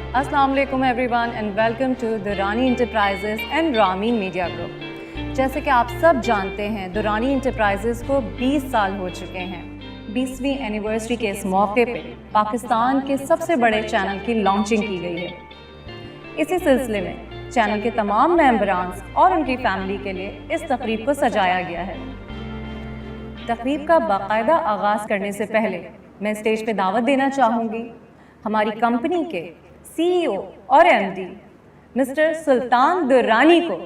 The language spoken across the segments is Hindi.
अस्सलाम वालेकुम everyone and welcome to Durrani enterprises and Rameen media group. जैसे कि आप सब जानते हैं, दुरानी इंटरप्राइजेस को 20 साल हो चुके हैं। 20वीं एनिवर्सरी के इस मौके पे पाकिस्तान के सबसे बड़े चैनल की लॉन्चिंग की गई है। इसी सिलसिले में चैनल के तमाम मेंबरान और उनकी फैमिली के लिए इस तकरीब को सजाया गया है। तकरीब का बाकायदा आगाज़ करने से पहले मैं स्टेज पे दावत देना चाहूँगी हमारी कंपनी के CEO और MD मिस्टर सुल्तान दुर्रानी को।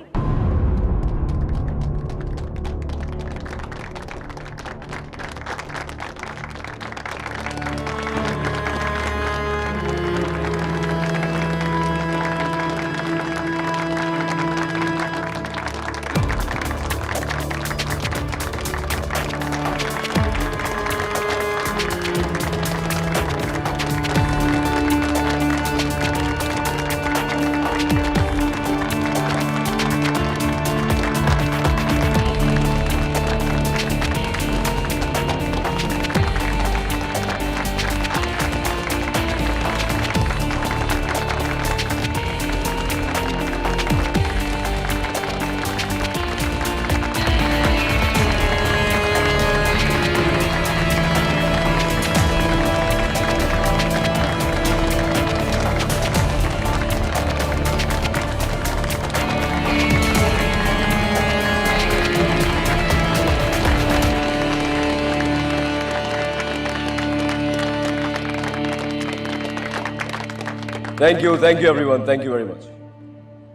Thank you everyone. Thank you very much.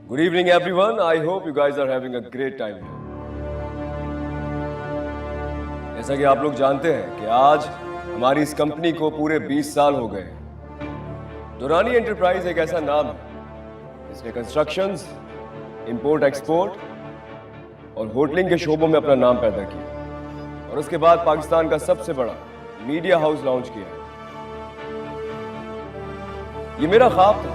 Good evening everyone. I hope you guys are having a great time here. जैसा कि आप लोग जानते हैं कि आज हमारी इस कंपनी को पूरे 20 साल हो गए। दुरानी एंटरप्राइज एक ऐसा नाम है जिसने कंस्ट्रक्शंस, इंपोर्ट एक्सपोर्ट और होटलिंग के शोबों में अपना नाम पैदा किया और उसके बाद पाकिस्तान का सबसे बड़ा मीडिया हाउस लॉन्च किया। ये मेरा ख्वाब था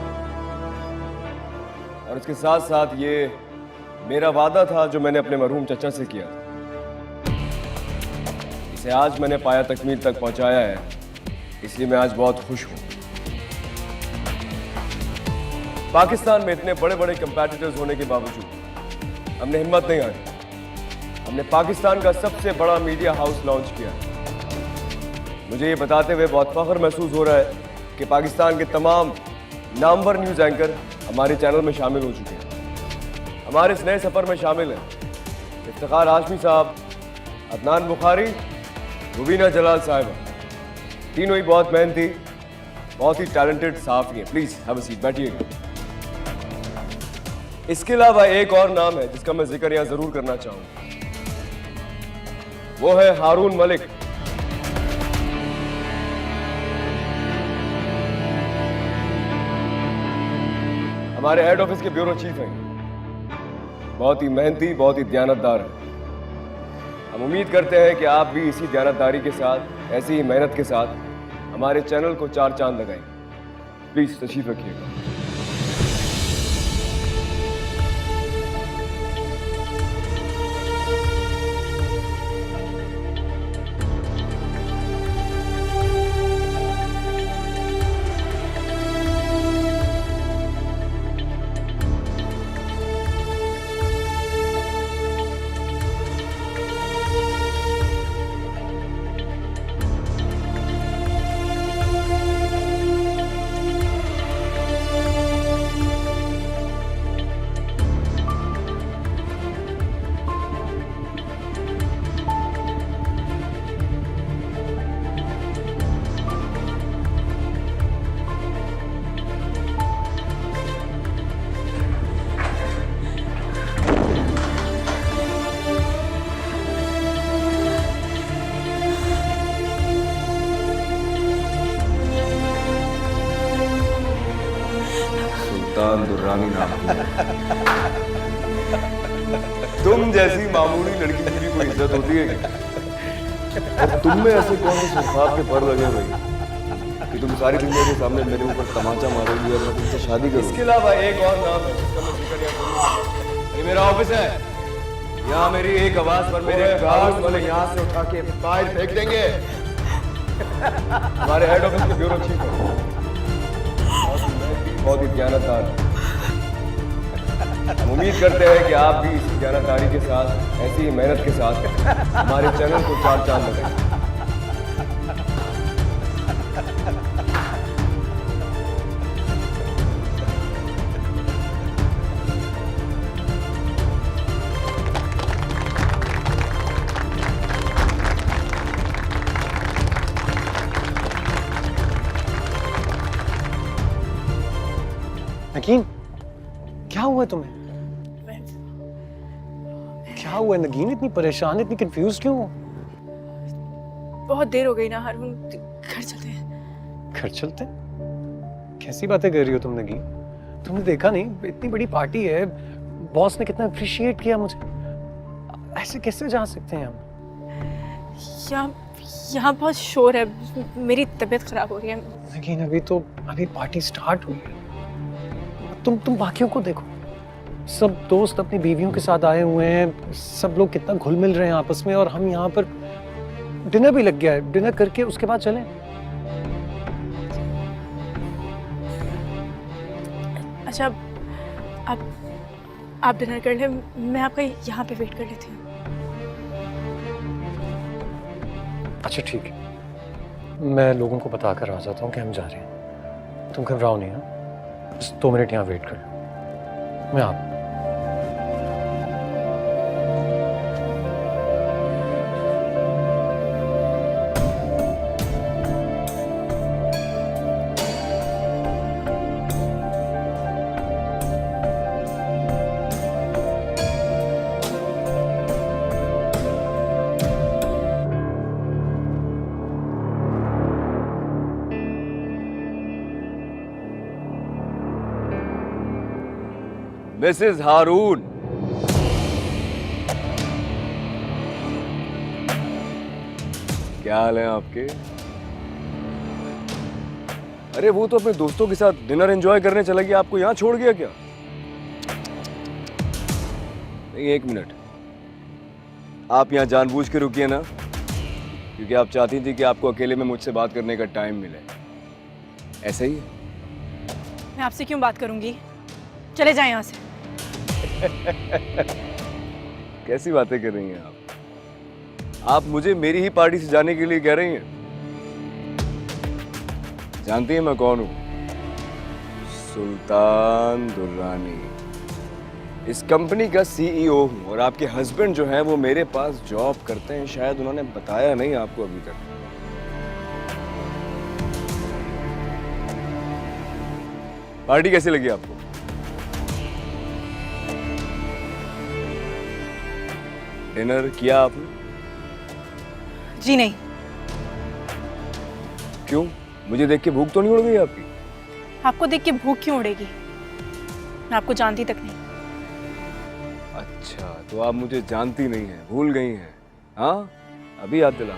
और इसके साथ साथ ये मेरा वादा था जो मैंने अपने मरहूम चचा से किया था। इसे आज मैंने पाया तकमील तक पहुंचाया है, इसलिए मैं आज बहुत खुश हूं। पाकिस्तान में इतने बड़े बड़े कंपैटिटर्स होने के बावजूद हमने हिम्मत नहीं हारी। हमने पाकिस्तान का सबसे बड़ा मीडिया हाउस लॉन्च किया। मुझे ये बताते हुए बहुत फख्र महसूस हो रहा है कि पाकिस्तान के तमाम नामवर न्यूज़ एंकर हमारे चैनल में शामिल हो चुके हैं। हमारे इस नए सफ़र में शामिल हैं इफ्तिखार हाशमी साहब, अदनान बुखारी, रुबीना जलाल साहिबा। तीनों ही बहुत मेहनती, बहुत ही टैलेंटेड सहाफ़ी हैं। प्लीज़ हैव अ सीट, बैठिएगा। इसके अलावा एक और नाम है जिसका मैं जिक्र यहाँ ज़रूर करना चाहूँगा, वो है हारून मलिक। हमारे हेड ऑफिस के ब्यूरो चीफ हैं। बहुत ही मेहनती, बहुत ही दयानतदार हैं। हम उम्मीद करते हैं कि आप भी इसी दयानतदारी के साथ, ऐसी ही मेहनत के साथ हमारे चैनल को 4 चांद लगाएं। प्लीज तशरीफ रखिएगा। सुल्तान दुर्रानी नाम तुम जैसी मामूली लड़की की भी कोई इज्जत होती है क्या? और तुम में ऐसे कौन से सुखाब के पर लगे भाई कि तुम सारी दुनिया के सामने मेरे ऊपर तमाचा मारोगी और मैं तुमसे शादी करूंगी? इसके अलावा एक और नाम है जिसका मैं जिक्र यहाँ करूंगा। ये मेरा ऑफिस है। यहाँ मेरी एक आवाज पर मेरे गार्ड वाले यहाँ से उठा के बाहर फेंक देंगे। हमारे हेड ऑफिस के ब्यूरो चीफ है। बहुत ही दयानतदार हैं। हम उम्मीद करते हैं कि आप भी इसी दयानतदारी के साथ, ऐसी ही मेहनत के साथ हमारे चैनल को 4 चांद लगाएं। नगीन, क्या हुआ तुम्हें? क्या हुआ नगीन? इतनी परेशान, इतनी कंफ्यूज क्यों हो? बहुत देर हो गई ना हारून, घर चलते हैं। घर चलते? कैसी बातें कर रही हो तुम नगीन? तुमने देखा नहीं, इतनी बड़ी पार्टी है, बॉस ने कितना अप्रिशिएट किया मुझे। ऐसे कैसे जा सकते हैं हम? यहाँ बहुत शोर है, मेरी तबीयत खराब हो रही है। नगीन, अभी पार्टी स्टार्ट हुई है। तुम बाकियों को देखो, सब दोस्त अपनी बीवियों के साथ आए हुए हैं, सब लोग कितना घुल मिल रहे हैं आपस में, और हम यहाँ पर डिनर भी लग गया है। डिनर करके उसके बाद चलें। अच्छा, आप डिनर कर लें, मैं आपका यहाँ पे वेट कर लेती हूँ। अच्छा ठीक है, मैं लोगों को बता कर आ जाता हूँ कि हम जा रहे हैं। तुम घबराओ नहीं, हाँ? बस 2 मिनट यहाँ वेट कर लो, मैं आप। मिसेस हारून, क्या हाल है आपके? अरे वो तो अपने दोस्तों के साथ डिनर एंजॉय करने चला गया, आपको यहां छोड़ गया क्या? नहीं, 1 मिनट, आप यहां जानबूझ के रुकिए ना, क्योंकि आप चाहती थी कि आपको अकेले में मुझसे बात करने का टाइम मिले। ऐसा ही है? मैं आपसे क्यों बात करूंगी, चले जाएं यहाँ से। कैसी बातें कर रही हैं आप मुझे मेरी ही पार्टी से जाने के लिए कह रही हैं? जानती हैं मैं कौन हूं? सुल्तान दुर्रानी, इस कंपनी का सीईओ हूं, और आपके हस्बैंड जो हैं वो मेरे पास जॉब करते हैं। शायद उन्होंने बताया नहीं आपको अभी तक। पार्टी कैसी लगी आपको? डिनर किया आपने? जी नहीं। क्यों? मुझे देख के भूख तो नहीं उड़ गई आपकी? आपको देख के भूख क्यों उड़ेगी, मैं आपको जानती तक नहीं। अच्छा, तो आप मुझे जानती नहीं हैं, भूल गई हैं? हाँ, अभी याद दिला।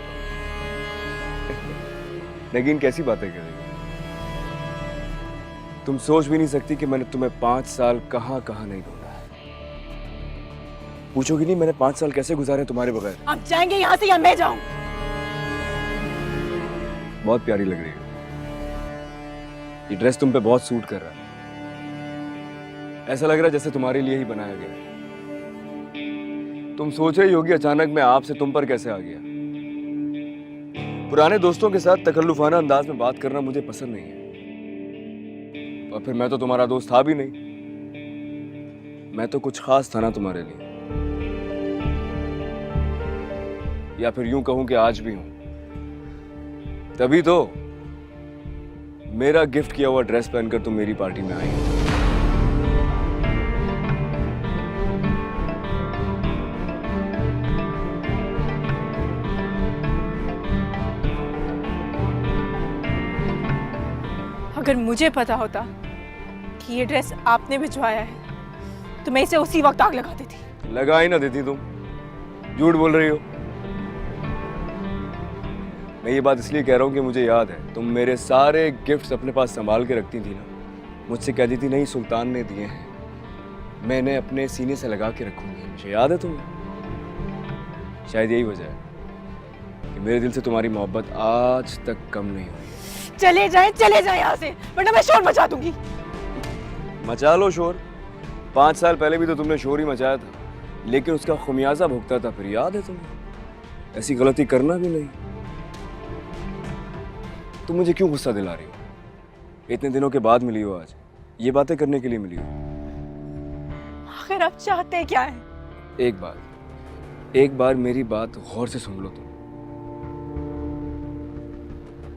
नगीन, कैसी बातें कर रही हो? तुम सोच भी नहीं सकती कि मैंने तुम्हें 5 साल कहाँ नहीं ढूंढा है। पूछोगी नहीं मैंने 5 साल कैसे गुजारे तुम्हारे बगैर? आप जाएंगे यहाँ से या मैं जाऊं? बहुत प्यारी लग रही हो, ये ड्रेस तुम पे बहुत सूट कर रहा है। ऐसा लग रहा है जैसे तुम्हारे लिए ही बनाया गया। तुम सोच रही होगी अचानक मैं आपसे तुम पर कैसे आ गया। पुराने दोस्तों के साथ तकल्लुफाना अंदाज में बात करना मुझे पसंद नहीं है, और फिर मैं तो तुम्हारा दोस्त था भी नहीं। मैं तो कुछ खास था ना तुम्हारे लिए, या फिर यूं कहूं कि आज भी हूं। तभी तो मेरा गिफ्ट किया हुआ ड्रेस पहनकर तुम मेरी पार्टी में आई। अगर मुझे पता होता कि ये ड्रेस आपने भिजवाया है तो मैं इसे उसी वक्त आग लगा देती। लगा ही ना देती तुम, झूठ बोल रही हो। मैं ये बात इसलिए कह रहा हूँ कि मुझे याद है तुम मेरे सारे गिफ्ट्स अपने पास संभाल के रखती थी ना। मुझसे कहती थी नहीं सुल्तान ने दिए हैं, मैं इन्हें अपने सीने से लगा के रखूंगी। मुझे याद है तुम्हें। शायद यही वजह है कि मेरे दिल से तुम्हारी मोहब्बत आज तक कम नहीं हुई है। चले जाएं यहाँ से, वरना मैं शोर मचा दूंगी। मचा लो शोर। 5 साल पहले भी तो तुमने शोर ही मचाया था, लेकिन उसका खुमियाजा भुगता था फिर, याद है तुम्हें? ऐसी गलती करना भी नहीं। तुम मुझे क्यों गुस्सा दिला रही हो? इतने दिनों के बाद मिली हो आज, ये बातें करने के लिए मिली हो। आखिर आप चाहते क्या है? एक बार मेरी बात गौर से सुन लो तुम।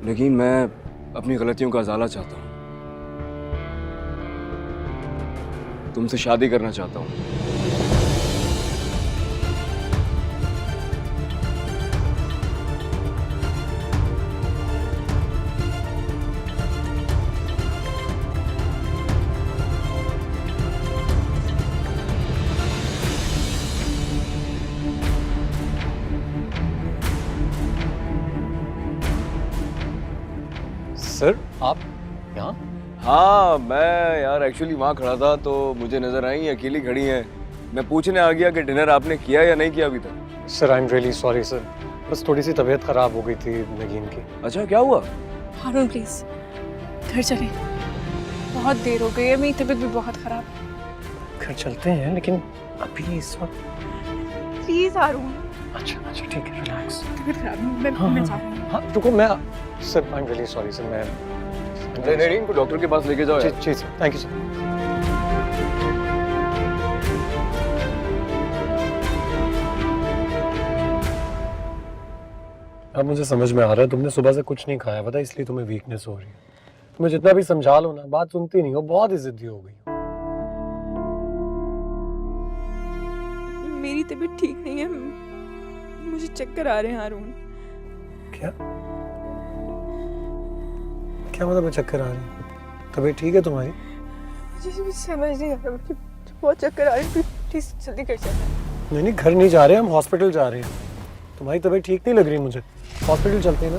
लेकिन मैं अपनी गलतियों का अजाला चाहता हूं, तुमसे शादी करना चाहता हूं। सर आप यहाँ? हाँ, मैं यार एक्चुअली वहाँ खड़ा था तो मुझे नजर आई, अकेली खड़ी हैं। मैं पूछने आ गया कि डिनर आपने किया या नहीं किया अभी तक। Sir I am really sorry sir, बस थोड़ी सी तबीयत खराब हो गई थी नगीन की। अच्छा, क्या हुआ? हारून प्लीज घर चले, बहुत देर हो गई है, मेरी तबीयत भी बहुत खराब है। घर चलते हैं लेकिन अभी इस वक्त। प्लीज हारून। अच्छा ठीक है, रिलैक्स। तबीयत खराब है, हाँ मैं जा रही हूँ। हाँ रुको, मैं sir I am really sorry sir, मैं नहीं, इनको डॉक्टर के पास लेके जाओ यार। जी सर, थैंक यू सर। अब मुझे समझ में आ रहा है, तुमने सुबह से कुछ नहीं खाया पता, इसलिए तुम्हें वीकनेस हो रही है। तुम्हें जितना भी समझा लो ना, बात सुनती नहीं हो, बहुत ही जिद्दी हो गई हो। मेरी तबीयत ठीक नहीं है, मुझे चक्कर आ रहे हैं हारून। क्या क्या मतलब चक्कर आ रही है? तबीयत ठीक है तुम्हारी? मुझे समझ नहीं आ रहा, मुझे बहुत चक्कर आ रहे हैं। प्लीज जल्दी कर चलते। नहीं घर नहीं जा रहे, हम हॉस्पिटल जा रहे हैं। तुम्हारी तबीयत ठीक नहीं लग रही मुझे, हॉस्पिटल चलते हैं ना।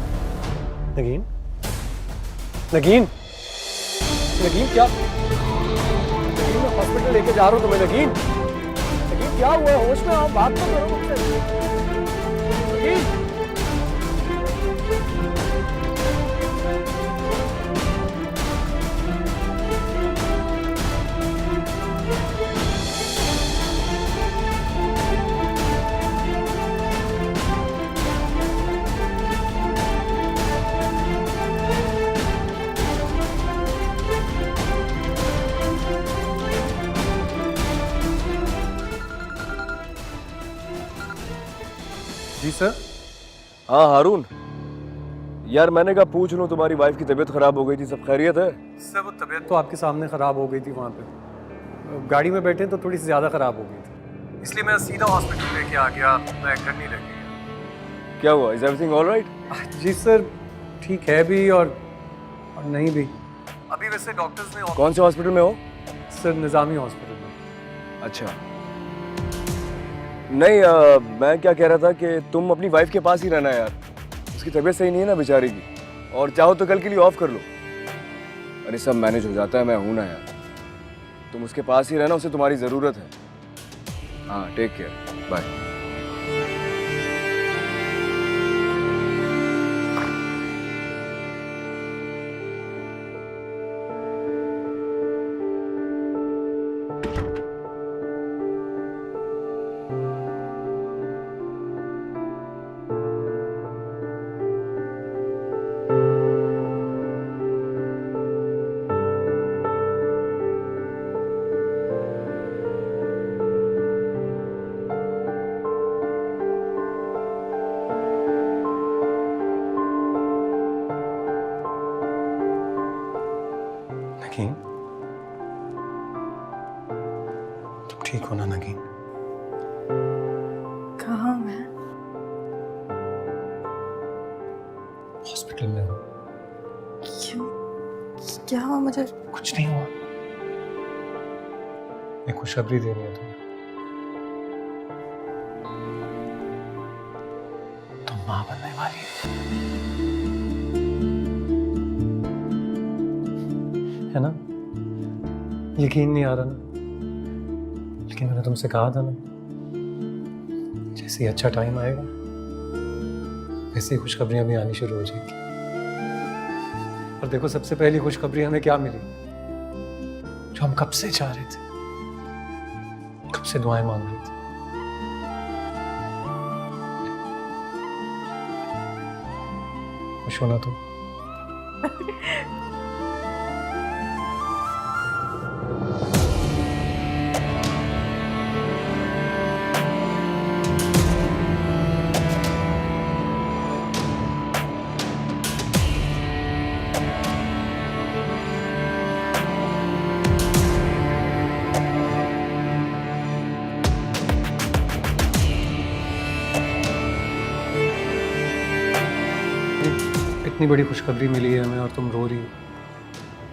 नगीन नगीन नगीन क्या? नगीन मैं हॉस्पिटल लेके जा रहा हूँ तुम्हें। नगीन नगीन क्या हुआ? होश में आओ, बात तो करो मुझसे। नगीन जी सर। हाँ हारून, यार मैंने कहा पूछ लूं, तुम्हारी वाइफ की तबीयत खराब हो गई थी, सब खैरियत है? सर वो तबीयत तो आपके सामने खराब हो गई थी, वहाँ पे गाड़ी में बैठे तो थोड़ी सी ज़्यादा खराब हो गई थी, इसलिए मैं सीधा हॉस्पिटल लेके आ गया। मैं घर नहीं लगी। क्या हुआ? Is everything all right? जी सर, ठीक है भी और नहीं भी। अभी वैसे डॉक्टर्स ने कौन से हॉस्पिटल में हो? सर निज़ामी हॉस्पिटल में। अच्छा, नहीं मैं क्या कह रहा था कि तुम अपनी वाइफ के पास ही रहना यार, उसकी तबीयत सही नहीं है ना बेचारी की, और चाहो तो कल के लिए ऑफ कर लो। अरे सब मैनेज हो जाता है, मैं हूं ना यार, तुम उसके पास ही रहना, उसे तुम्हारी ज़रूरत है। हाँ, टेक केयर, बाय। नगीन तुम ठीक हो ना? नगीन कहाँ मैं? हॉस्पिटल में हो। क्यों? क्या हुआ मुझे? कुछ नहीं हुआ, मैं खुशखबरी दे रही हूँ तुम्हें। तुम माँ बनने वाली हो, है ना? यकीन नहीं आ रहा ना, लेकिन मैंने तुमसे कहा था ना, जैसे ही अच्छा टाइम आएगा वैसे ही खुशखबरियां भी आनी शुरू हो जाएगी। और देखो सबसे पहली खुशखबरी हमें क्या मिली? जो हम कब से चाह रहे थे, कब से दुआएं मांग रहे थे। खुश होना तुम। इतनी बड़ी खुशखबरी मिली है हमें और तुम रो रही हो,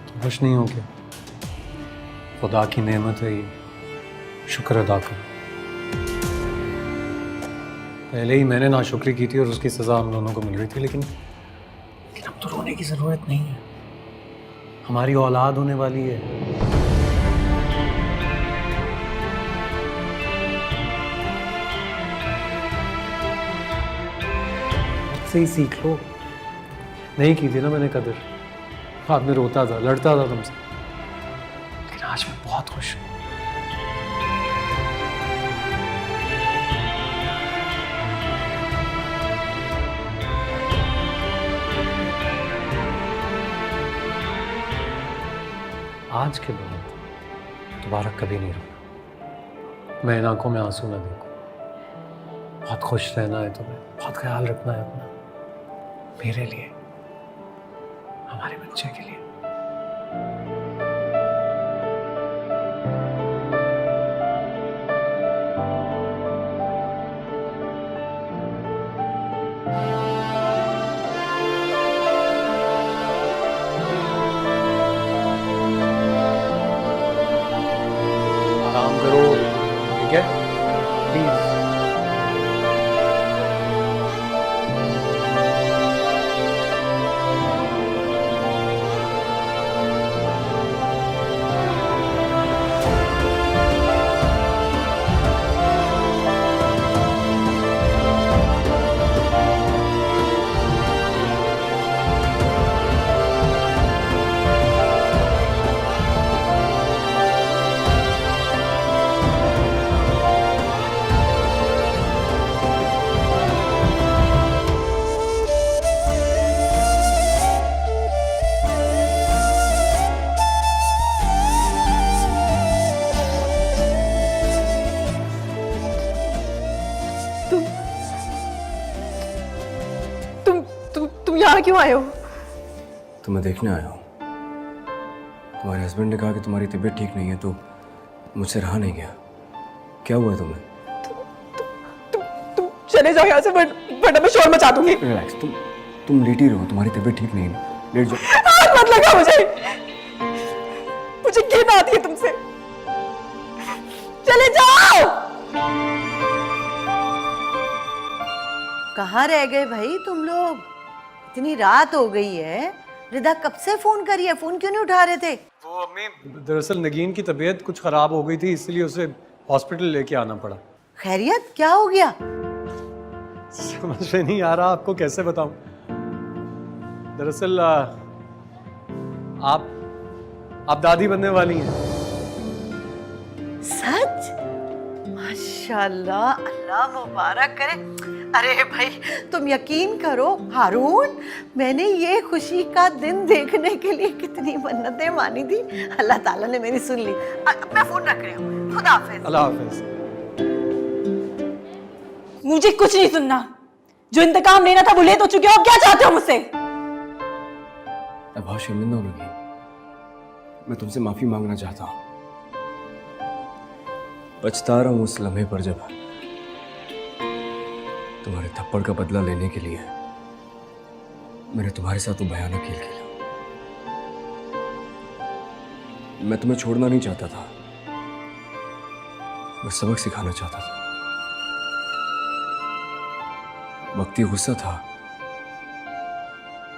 तुम खुश नहीं हो क्या? खुदा की नेमत है ये, शुक्र अदा करो। पहले ही मैंने नाशुक्री की थी और उसकी सज़ा हम दोनों को मिल रही थी, लेकिन अब तो रोने की ज़रूरत नहीं है। हमारी औलाद होने वाली है। से ही सीख लो। नहीं की थी ना मैंने कदर, बाद में रोता था, लड़ता था तुमसे, लेकिन आज मैं बहुत खुश हूँ। आज के बाद दोबारा कभी नहीं रोना, मैं इन आंखों में आंसू ना देखूं। बहुत खुश रहना है तुम्हें, बहुत ख्याल रखना है अपना, मेरे लिए, हमारे बच्चे के लिए। आराम करो, ठीक है? प्लीज। तुम यहाँ क्यों आए हो? तुम्हें देखने आया हूँ। तुम्हारे हस्बैंड ने कहा कि तुम्हारी तबीयत ठीक नहीं है, तो मुझसे रहा नहीं गया। क्या हुआ है तुम्हें? तुम चले जाओ यहाँ से, वरना मैं शोर मचा दूंगी। रिलैक्स, तुम लेटी रहो, तुम्हारी तबीयत ठीक नहीं है ना, लेट जाओ। हाथ मत लगा मुझे घिन आती है तुमसे। चले जाओ। कहाँ रह गए भाई तुम लोग? इतनी रात हो गई है। रिदा कब से फोन करी है, फोन क्यों नहीं उठा रहे थे? वो अम्मी, दरअसल नगीन की तबीयत कुछ खराब हो गई थी, इसलिए उसे हॉस्पिटल लेके आना पड़ा। खैरियत क्या हो गया? समझ में नहीं आ रहा, आपको कैसे बताऊं। दरअसल आप दादी बनने वाली हैं। सच? माशाल्लाह, अल्लाह मुबारक करे। अरे भाई तुम यकीन करो हारून, मैंने ये खुशी का दिन देखने के लिए कितनी मन्नतें मानी थी, अल्लाह ताला ने मेरी सुन ली। मैं फोन रख रही हूँ, खुदा हाफिज। अल्लाह हाफिज। मुझे कुछ नहीं सुनना, जो इंतकाम लेना था वो ले तो चुके हो, अब क्या चाहते हो मुझसे? अब बहुत शर्मिंदा हो लगी, मैं तुमसे माफी मांगना चाहता हूँ। पछता रहा हूँ उस लम्हे पर जब तुम्हारे थप्पड़ का बदला लेने के लिए मैंने तुम्हारे साथ वो भयानक खेल खेला। मैं तुम्हें छोड़ना नहीं चाहता था, मैं सबक सिखाना चाहता था। वक्ती गुस्सा था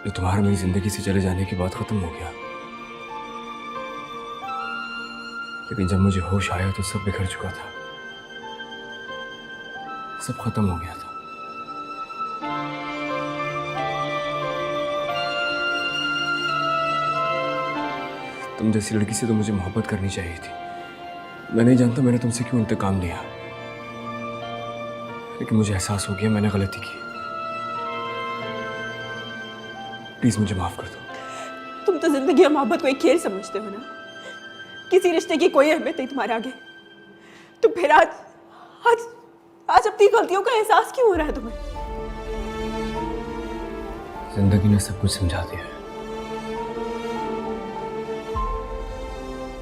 जो तुम्हारा मेरी जिंदगी से चले जाने के बाद खत्म हो गया, लेकिन जब मुझे होश आया तो सब बिखर चुका था, सब खत्म हो गया था। तुम जैसी लड़की से तो मुझे मोहब्बत करनी चाहिए थी। मैं नहीं जानता मैंने तुमसे क्यों इंतकाम लिया, लेकिन मुझे एहसास हो गया मैंने गलती की। प्लीज मुझे माफ कर दो। तुम तो जिंदगी और मोहब्बत को एक खेल समझते हो ना, किसी रिश्ते की कोई अहमियत नहीं तुम्हारे आगे। तो फिर आज आज आज अपनी गलतियों का एहसास क्यों हो रहा है तुम्हें? जिंदगी ने सब कुछ समझा दिया है।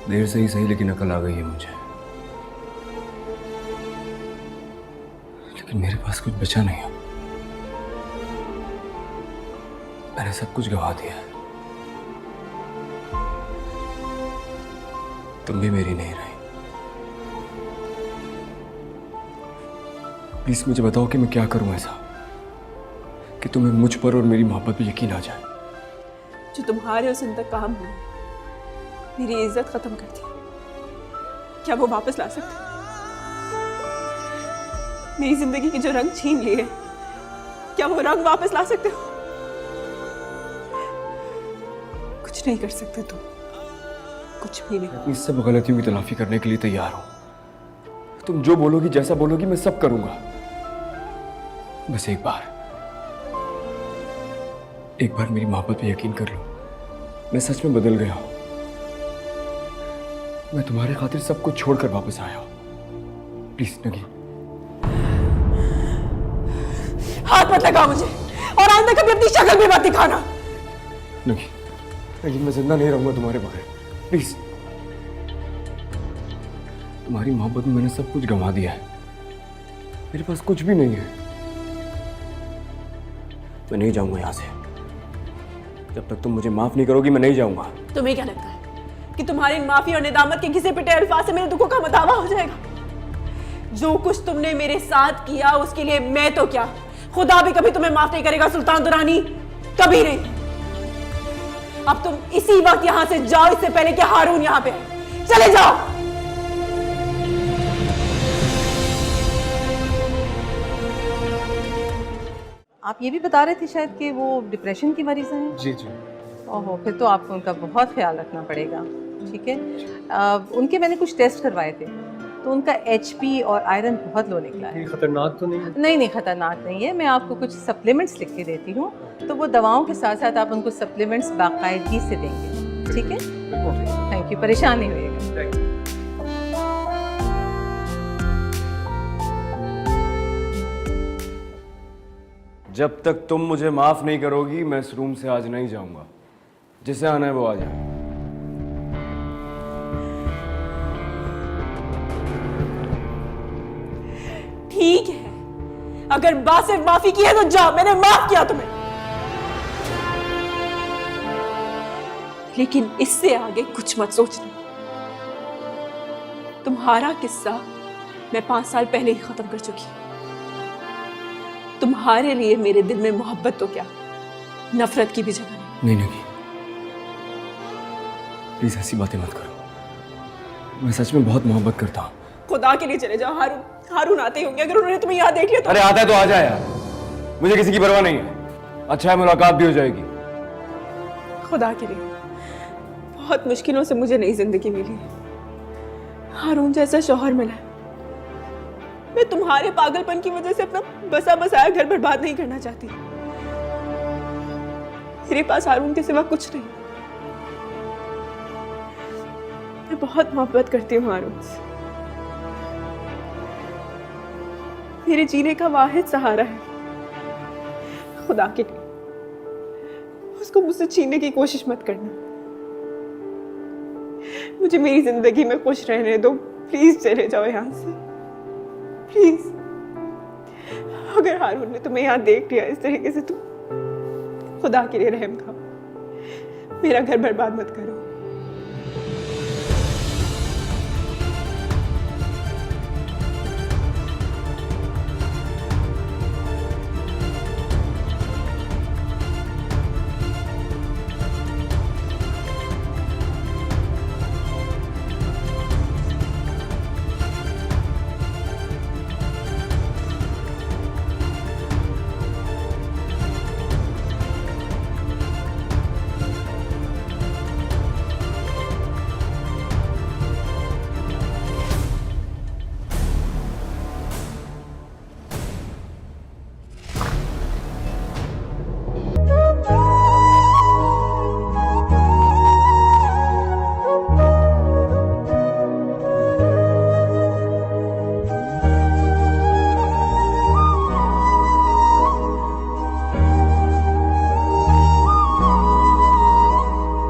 देर से ही सही, लेकिन अकल आ गई है मुझे। लेकिन मेरे पास कुछ बचा नहीं है। मैंने सब कुछ गवा दिया है। तुम भी मेरी नहीं रही। प्लीज मुझे बताओ कि मैं क्या करूं ऐसा कि तुम्हें मुझ पर और मेरी मोहब्बत पे यकीन आ जाए। जो तुम्हारे उस इंतकाम ने मेरी इज्जत खत्म कर दी, क्या वो वापस ला सकते? मेरी जिंदगी की जो रंग छीन लिए, क्या वो रंग वापस ला सकते हो? कुछ नहीं कर सकते तुम, कुछ भी नहीं। अपनी सब गलतियों की तलाफी करने के लिए तैयार हूं। तुम जो बोलोगी, जैसा बोलोगी, मैं सब करूंगा। बस एक बार मेरी मोहब्बत पे यकीन कर लो। मैं सच में बदल गया हूं। मैं तुम्हारे खातिर सब कुछ छोड़कर वापस आया हूं। प्लीज नगी, हाथ मत लगाओ मुझे, और आइंदा कभी अपनी शक्ल भी मत दिखाना। नगी, नगी, मैं जिंदा नहीं रहूंगा तुम्हारे बगैर। प्लीज। तुम्हारी मोहब्बत में मैंने सब कुछ गंवा दिया है। मेरे पास कुछ भी नहीं है। मैं नहीं जाऊंगा यहां से। जब तक तुम मुझे माफ नहीं करोगी, मैं नहीं जाऊंगा। तुम्हें क्या लगता है कि तुम्हारी माफी और निदामत के घिसे पिटे अल्फाज से मेरे दुखों का मदावा हो जाएगा? जो कुछ तुमने मेरे साथ किया उसके लिए मैं तो क्या, खुदा भी कभी तुम्हें माफ नहीं करेगा सुल्तान दुरानी, कभी नहीं। अब तुम इसी वक्त यहां से जाओ, इससे पहले कि हारून यहां पे आए। चले जाओ। आप ये भी बता रहे थे शायद कि वो डिप्रेशन की मरीज हैं। जी जी। ओहो, फिर तो आपको उनका बहुत ख्याल रखना पड़ेगा। ठीक है, उनके मैंने कुछ टेस्ट करवाए थे, तो उनका HP और आयरन बहुत लो निकला है। ये खतरनाक तो नहीं है? नहीं नहीं, खतरनाक नहीं है। मैं आपको कुछ सप्लीमेंट्स लिख के देती हूँ, तो वो दवाओं के साथ साथ आप उनको सप्लीमेंट्स बाकायदगी से देंगे। ठीक है, थैंक यू, परेशान नहीं होइएगा। जब तक तुम मुझे माफ नहीं करोगी, मैं इस रूम से आज नहीं जाऊंगा। जिसे आना है वो आ जाए। ठीक है, अगर बासिफ माफी की है तो जाओ, मैंने माफ किया तुम्हें। लेकिन इससे आगे कुछ मत सोचना। तुम्हारा किस्सा मैं 5 साल पहले ही खत्म कर चुकी। तुम्हारे लिए मेरे दिल में मोहब्बत तो क्या, नफरत की भी जगह नहीं। नहीं, प्लीज ऐसी बातें मत करो। मैं सच में बहुत मोहब्बत करता हूँ। खुदा के लिए चले जाओ। हारून आते ही होंगे, अगर उन्होंने तुम्हें यहाँ देख लिया तो। अरे आता है तो आ जाए यार, मुझे किसी की परवाह नहीं है। अच्छा है, मुलाकात भी हो जाएगी। खुदा के लिए, बहुत मुश्किलों से मुझे नई जिंदगी मिली। हारून जैसा शौहर मिला है। मैं तुम्हारे पागलपन की वजह से अपना बसा बसाया घर बर्बाद नहीं करना चाहती। मेरे पास हारून के सिवा कुछ नहीं। मैं बहुत मोहब्बत करती हूँ हारून से। मेरे जीने का वाहिद सहारा है। खुदा के लिए उसको मुझसे छीनने की कोशिश मत करना। मुझे मेरी जिंदगी में खुश रहने दो। प्लीज चले जाओ यहाँ से, प्लीज। अगर हारून ने तुम्हें यहाँ देख लिया इस तरीके से, तुम खुदा के लिए रहम खाओ, मेरा घर बर्बाद मत करो।